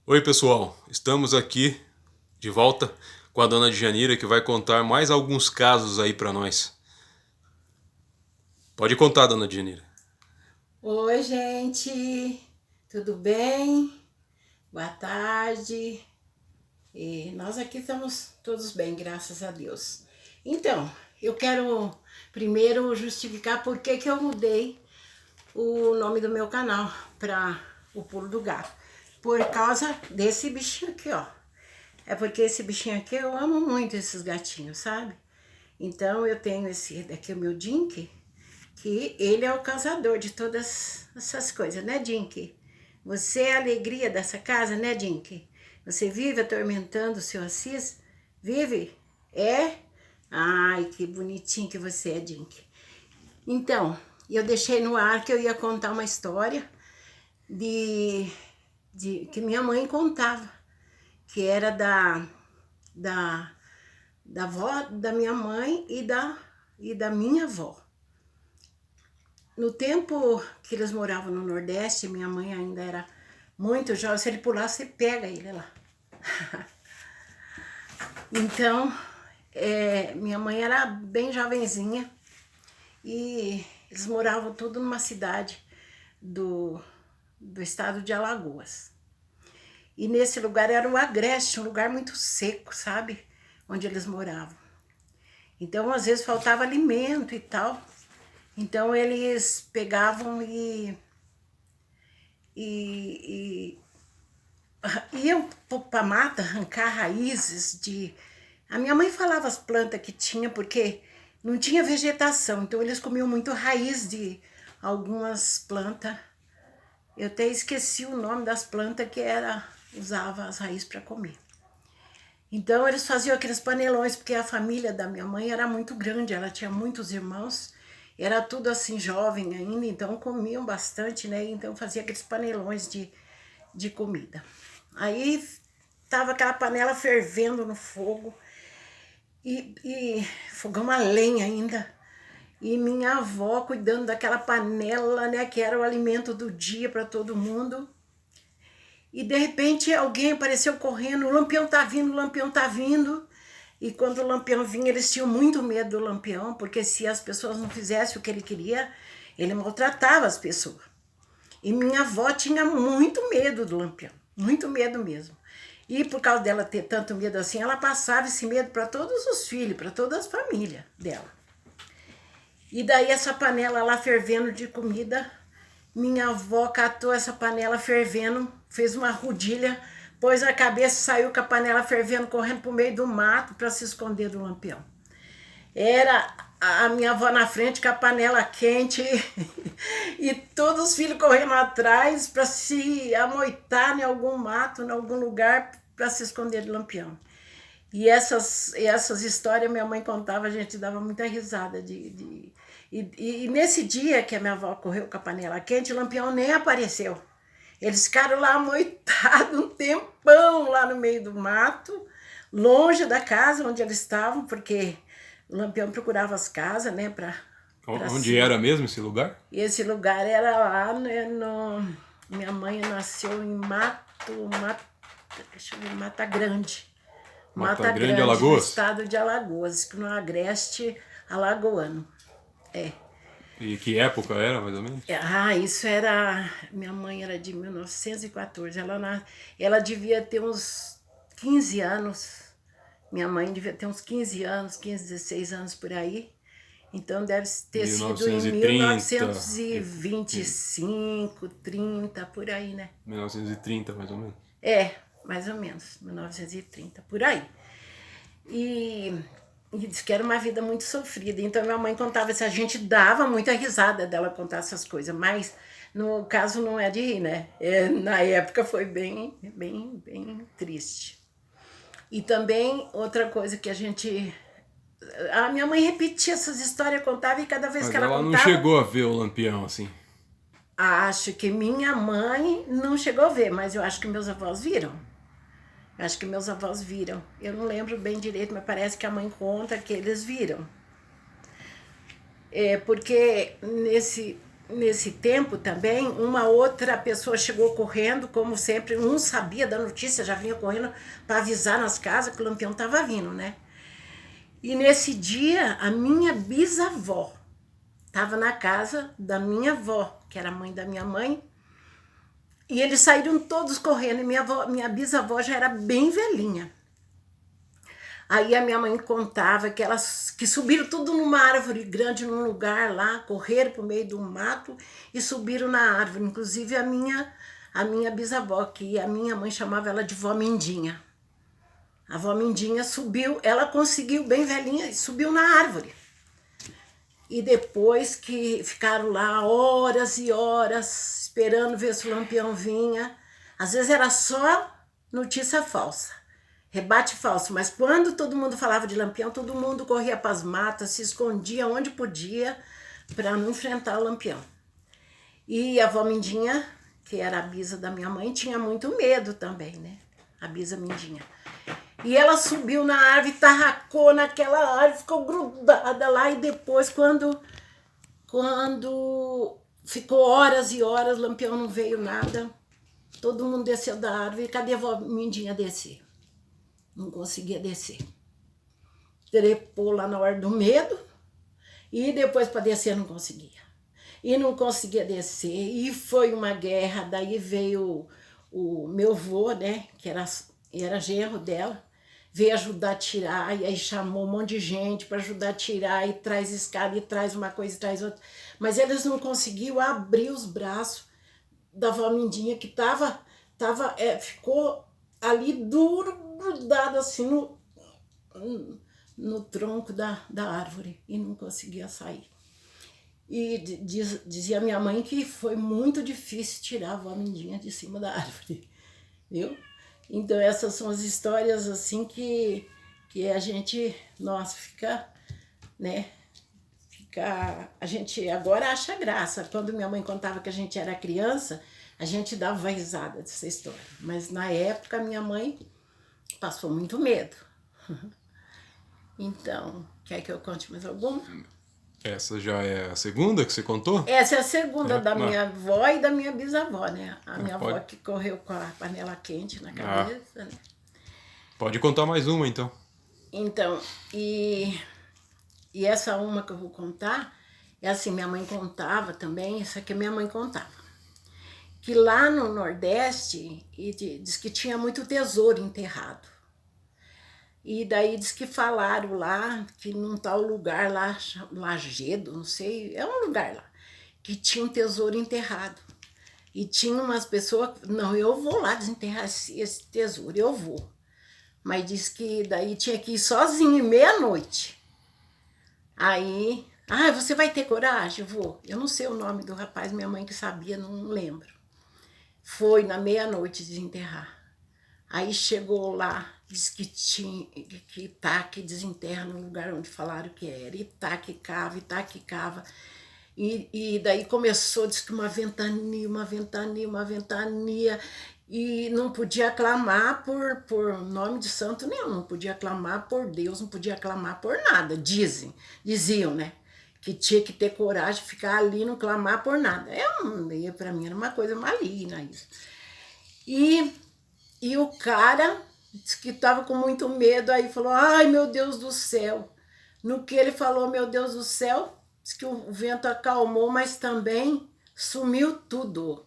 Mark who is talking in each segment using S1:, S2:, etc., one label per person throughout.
S1: Oi pessoal, estamos aqui de volta com a dona Djanira, que vai contar mais alguns casos aí pra nós. Pode contar, dona Djanira.
S2: Oi, gente, tudo bem? Boa tarde. Nós aqui estamos todos bem, graças a Deus. Então, eu quero primeiro justificar por que eu mudei o nome do meu canal para o Pulo do Gato. Por causa desse bichinho aqui, ó. É porque esse bichinho aqui, eu amo muito esses gatinhos, sabe? Então, eu tenho esse daqui, o meu Dink, que ele é o causador de todas essas coisas, né, Dink? Você é a alegria dessa casa, né, Dink? Você vive atormentando o seu Assis? Vive? É? Ai, que bonitinho que você é, Dink. Então, eu deixei no ar que eu ia contar uma história de, que minha mãe contava, que era da, da avó da minha mãe e da minha avó. No tempo que eles moravam no Nordeste, minha mãe ainda era muito jovem. Se ele pular, você pega ele lá. Então, minha mãe era bem jovenzinha e eles moravam tudo numa cidade do estado de Alagoas. E nesse lugar era o Agreste, um lugar muito seco, sabe? Onde eles moravam. Então, às vezes, faltava alimento e tal. Então, eles pegavam e iam para a mata arrancar raízes de... A minha mãe falava as plantas que tinha, porque não tinha vegetação, então eles comiam muito raiz de algumas plantas. Eu até esqueci o nome das plantas que era, usava as raízes para comer. Então eles faziam aqueles panelões, porque a família da minha mãe era muito grande, ela tinha muitos irmãos, era tudo assim jovem ainda, então comiam bastante, né? Então fazia aqueles panelões de comida. Aí tava aquela panela fervendo no fogo e fogão a lenha ainda. E minha avó cuidando daquela panela, né, que era o alimento do dia para todo mundo. E de repente alguém apareceu correndo, o Lampião tá vindo, o Lampião tá vindo. E quando o Lampião vinha, eles tinham muito medo do Lampião, porque se as pessoas não fizessem o que ele queria, ele maltratava as pessoas. E minha avó tinha muito medo do Lampião, muito medo mesmo. E por causa dela ter tanto medo assim, ela passava esse medo para todos os filhos, para todas as famílias dela. E daí essa panela lá fervendo de comida, minha avó catou essa panela fervendo, fez uma rodilha, pôs na cabeça, saiu com a panela fervendo, correndo pro meio do mato para se esconder do Lampião. Era a minha avó na frente com a panela quente e todos os filhos correndo atrás para se amoitar em algum mato, em algum lugar para se esconder do Lampião. E essas histórias minha mãe contava, a gente dava muita risada. E nesse dia que a minha avó correu com a panela quente, o Lampião nem apareceu. Eles ficaram lá amoitados um tempão lá no meio do mato, longe da casa onde eles estavam, porque o Lampião procurava as casas, né, para
S1: Onde era mesmo esse lugar?
S2: e esse lugar era lá, né, no... Minha mãe nasceu em deixa eu ver, Mata Grande.
S1: Mata
S2: Mata
S1: Grande,
S2: Grande, no
S1: Alagoas?
S2: estado de Alagoas, no agreste alagoano. É.
S1: E que época era, mais ou menos?
S2: Isso era... Minha mãe era de 1914. Ela devia ter uns 15 anos. Minha mãe devia ter uns 15 anos, 15, 16 anos por aí. Então deve ter sido em
S1: 1930.
S2: 1925, 30, por aí, né?
S1: 1930, mais ou menos.
S2: Mais ou menos, 1930, por aí. E disse que era uma vida muito sofrida. Então minha mãe contava isso, a gente dava muita risada dela contar essas coisas, mas no caso não é de rir, né? Na época foi bem, bem, bem triste. E também outra coisa que a gente... A minha mãe repetia essas histórias, contava, e cada vez
S1: Mas
S2: que ela
S1: ela não
S2: contava...
S1: chegou a ver o Lampião assim.
S2: Acho que minha mãe não chegou a ver, mas eu acho que meus avós viram. Acho que meus avós viram. Eu não lembro bem direito, mas parece que a mãe conta que eles viram. Porque nesse tempo também, uma outra pessoa chegou correndo, como sempre, um sabia da notícia, já vinha correndo para avisar nas casas que o Lampião estava vindo, né? E nesse dia, a minha bisavó estava na casa da minha avó, que era a mãe da minha mãe, e eles saíram todos correndo, e minha bisavó já era bem velhinha. Aí a minha mãe contava que subiram tudo numa árvore grande, num lugar lá, correram pro meio do mato e subiram na árvore. Inclusive a minha bisavó, que a minha mãe chamava ela de vó Mindinha. A vó Mindinha subiu, ela conseguiu, bem velhinha, subiu na árvore. E depois que ficaram lá horas e horas, esperando ver se o Lampião vinha, às vezes era só notícia falsa. Rebate falso, mas quando todo mundo falava de Lampião, todo mundo corria para as matas, se escondia onde podia para não enfrentar o Lampião. E a avó Mindinha, que era a bisa da minha mãe, tinha muito medo também, né? A bisa Mindinha. E ela subiu na árvore, tarracou naquela árvore, ficou grudada lá, e depois, quando ficou horas e horas, Lampião não veio nada, todo mundo desceu da árvore. Cadê a avó Mindinha descer? Não conseguia descer. Trepou lá na hora do medo e depois para descer não conseguia. E não conseguia descer e foi uma guerra. Daí veio o meu avô, né, que era genro dela, veio ajudar a tirar, e aí chamou um monte de gente para ajudar a tirar, e traz escada, e traz uma coisa, e traz outra. Mas eles não conseguiam abrir os braços da avó Mindinha, que ficou ali duro, grudado assim no tronco da árvore, e não conseguia sair. E dizia minha mãe que foi muito difícil tirar a avó Mindinha de cima da árvore, viu? Então essas são as histórias assim que a gente, nossa, fica, né? A gente agora acha graça. Quando minha mãe contava que a gente era criança, a gente dava risada dessa história. Mas na época minha mãe passou muito medo. Então, quer que eu conte mais alguma?
S1: Essa já é a segunda que você contou?
S2: Essa é a segunda da minha avó e da minha bisavó, né? A minha avó
S1: pode...
S2: que correu com a panela quente na cabeça, né?
S1: Pode contar mais uma, então.
S2: Então, e essa uma que eu vou contar, é assim, minha mãe contava também, isso aqui minha mãe contava, que lá no Nordeste, diz que tinha muito tesouro enterrado. E daí diz que falaram lá, que num tal lugar lá, Lagedo, não sei, é um lugar lá, que tinha um tesouro enterrado. E tinha umas pessoas, não, eu vou lá desenterrar esse tesouro, eu vou. Mas diz que daí tinha que ir sozinho, meia-noite. Aí, você vai ter coragem? Eu vou. Eu não sei o nome do rapaz, minha mãe que sabia, não lembro. Foi na meia-noite desenterrar. Aí chegou lá, disse que tinha que desenterra no lugar onde falaram que era, e cava, e daí começou, disse que uma ventania, e não podia clamar por nome de santo nenhum, não podia clamar por Deus, não podia clamar por nada, diziam, né? Que tinha que ter coragem de ficar ali, não clamar por nada. Para mim era uma coisa maligna isso. E o cara disse que estava com muito medo, aí falou, ai meu Deus do céu. No que ele falou, meu Deus do céu, disse que o vento acalmou, mas também sumiu tudo.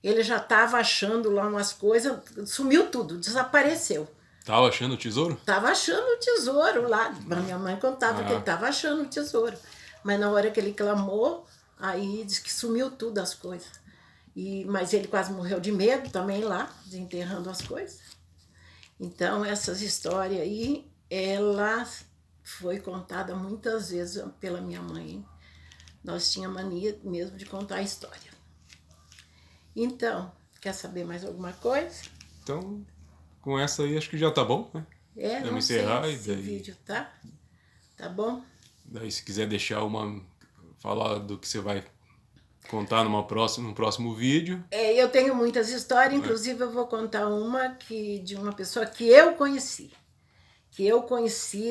S2: Ele já estava achando lá umas coisas, sumiu tudo, desapareceu.
S1: Estava achando o tesouro?
S2: Estava achando o tesouro lá. A minha mãe contava que ele estava achando o tesouro. Mas na hora que ele clamou, aí disse que sumiu tudo as coisas. Mas ele quase morreu de medo também lá, desenterrando as coisas. Então, essas histórias aí, ela foi contada muitas vezes pela minha mãe. Nós tínhamos mania mesmo de contar a história. Então, quer saber mais alguma coisa?
S1: Então, com essa aí acho que já tá bom, né?
S2: Vamos encerrar sei se esse vídeo tá bom?
S1: Daí se quiser deixar falar do que você vai contar no próximo vídeo.
S2: Eu tenho muitas histórias, inclusive eu vou contar uma de uma pessoa que eu conheci.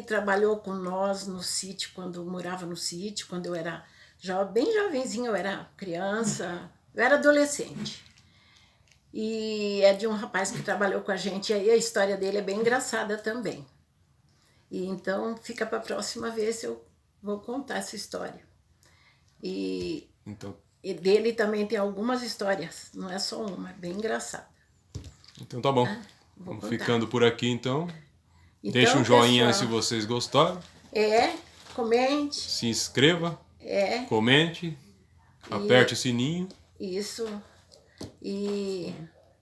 S2: Trabalhou com nós no sítio, quando eu morava no sítio, quando eu era bem jovenzinha, eu era criança, eu era adolescente. E é de um rapaz que trabalhou com a gente, e aí a história dele é bem engraçada também. E então fica para a próxima vez eu vou contar essa história. E dele também tem algumas histórias, não é só uma, é bem engraçada.
S1: Então tá bom. Vamos ficando por aqui então. Deixa um joinha, pessoal, se vocês gostaram.
S2: Comente.
S1: Se inscreva. Comente. Aperte o sininho.
S2: Isso. E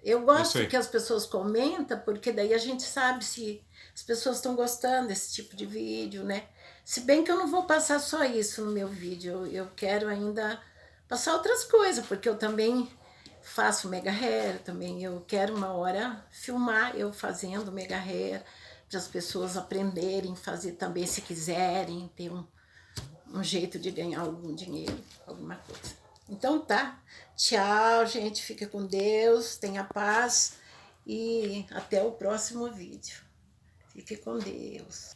S2: eu gosto que as pessoas comentam, porque daí a gente sabe se as pessoas estão gostando desse tipo de vídeo, né? Se bem que eu não vou passar só isso no meu vídeo, eu quero ainda passar outras coisas, porque eu também faço mega hair, também eu quero uma hora filmar eu fazendo mega hair, para as pessoas aprenderem, fazer também se quiserem, ter um jeito de ganhar algum dinheiro, alguma coisa. Então tá, tchau gente, fica com Deus, tenha paz e até o próximo vídeo. Fique com Deus.